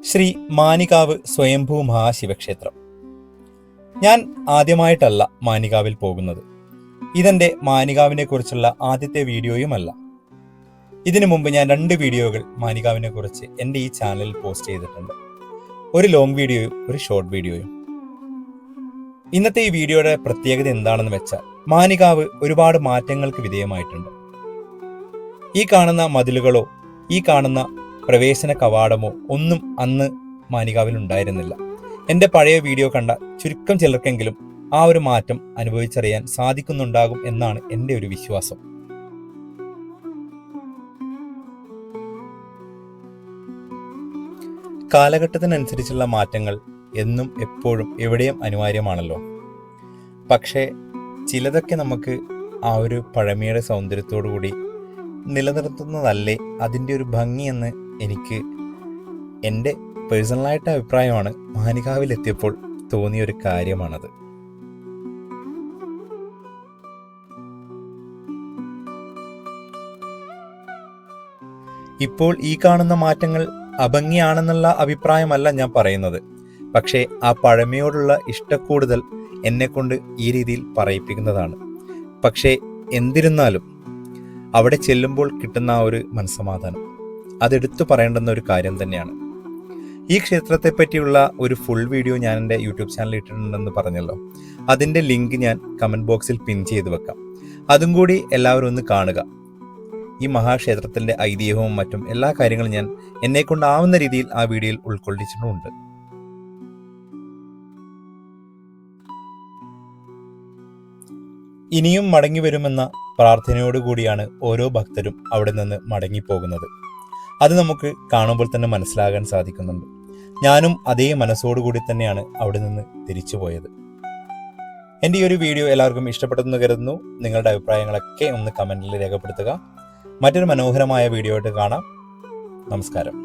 ശ്രീ മാനികാവ് സ്വയംഭൂ മഹാശിവക്ഷേത്രം. ഞാൻ ആദ്യമായിട്ടല്ല മാനികാവിൽ പോകുന്നത്. ഇതെന്റെ മാനികാവിനെ കുറിച്ചുള്ള ആദ്യത്തെ വീഡിയോയുമല്ല. ഇതിനു മുമ്പ് ഞാൻ 2 വീഡിയോകൾ മാനികാവിനെ കുറിച്ച് എൻ്റെ ഈ ചാനലിൽ പോസ്റ്റ് ചെയ്തിട്ടുണ്ട്. ഒരു ലോങ് വീഡിയോയും ഒരു ഷോർട്ട് വീഡിയോയും. ഇന്നത്തെ ഈ വീഡിയോയുടെ പ്രത്യേകത എന്താണെന്ന് വെച്ചാൽ, മാനികാവ് ഒരുപാട് മാറ്റങ്ങൾക്ക് വിധേയമായിട്ടുണ്ട്. ഈ കാണുന്ന മതിലുകളോ ഈ കാണുന്ന പ്രവേശന കവാടമോ ഒന്നും അന്ന് മാനികാവിൽ ഉണ്ടായിരുന്നില്ല. എൻ്റെ പഴയ വീഡിയോ കണ്ട ചുരുക്കം ചിലർക്കെങ്കിലും ആ ഒരു മാറ്റം അനുഭവിച്ചറിയാൻ സാധിക്കുന്നുണ്ടാകും എന്നാണ് എൻ്റെ ഒരു വിശ്വാസം. കാലഘട്ടത്തിനനുസരിച്ചുള്ള മാറ്റങ്ങൾ എന്നും എപ്പോഴും എവിടെയും അനിവാര്യമാണല്ലോ. പക്ഷേ ചിലതൊക്കെ നമുക്ക് ആ ഒരു പഴമയുടെ സൗന്ദര്യത്തോടു കൂടി നിലനിർത്തുന്നതല്ലേ അതിൻ്റെ ഒരു ഭംഗിയെന്ന് എനിക്ക് എൻ്റെ പേഴ്സണലായിട്ട് അഭിപ്രായമാണ്. മാനികാവിലെത്തിയപ്പോൾ തോന്നിയൊരു കാര്യമാണത്. ഇപ്പോൾ ഈ കാണുന്ന മാറ്റങ്ങൾ അഭംഗിയാണെന്നുള്ള അഭിപ്രായമല്ല ഞാൻ പറയുന്നത്. പക്ഷേ ആ പഴമയോടുള്ള ഇഷ്ടക്കൂടുതൽ എന്നെക്കൊണ്ട് ഈ രീതിയിൽ പറയിപ്പിക്കുന്നതാണ്. പക്ഷേ എന്നിരുന്നാലും അവിടെ ചെല്ലുമ്പോൾ കിട്ടുന്ന ആ ഒരു മനസ്സമാധാനം അതെടുത്തു പറയേണ്ടുന്ന ഒരു കാര്യം തന്നെയാണ്. ഈ ക്ഷേത്രത്തെ പറ്റിയുള്ള ഒരു ഫുൾ വീഡിയോ ഞാൻ എൻ്റെ യൂട്യൂബ് ചാനലിൽ ഇട്ടിട്ടുണ്ടെന്ന് പറഞ്ഞല്ലോ. അതിൻ്റെ ലിങ്ക് ഞാൻ കമൻറ്റ് ബോക്സിൽ പിൻ ചെയ്ത് വെക്കാം. അതും കൂടി എല്ലാവരും ഒന്ന് കാണുക. ഈ മഹാക്ഷേത്രത്തിൻ്റെ ഐതിഹ്യവും മറ്റും എല്ലാ കാര്യങ്ങളും ഞാൻ എന്നെക്കൊണ്ടാവുന്ന രീതിയിൽ ആ വീഡിയോയിൽ ഉൾക്കൊള്ളിച്ചിട്ടുമുണ്ട്. ഇനിയും മടങ്ങി വരുമെന്ന പ്രാർത്ഥനയോടുകൂടിയാണ് ഓരോ ഭക്തരും അവിടെ നിന്ന് മടങ്ങിപ്പോകുന്നത്. അത് നമുക്ക് കാണുമ്പോൾ തന്നെ മനസ്സിലാകാൻ സാധിക്കുന്നുണ്ട്. ഞാനും അതേ മനസ്സോടുകൂടി തന്നെയാണ് അവിടെ നിന്ന് തിരിച്ചു പോയത്. എൻ്റെ ഈ ഒരു വീഡിയോ എല്ലാവർക്കും ഇഷ്ടപ്പെട്ടെന്ന് കരുതുന്നു. നിങ്ങളുടെ അഭിപ്രായങ്ങളൊക്കെ ഒന്ന് കമൻറ്റിൽ രേഖപ്പെടുത്തുക. മറ്റൊരു മനോഹരമായ വീഡിയോ ആയിട്ട് കാണാം. നമസ്കാരം.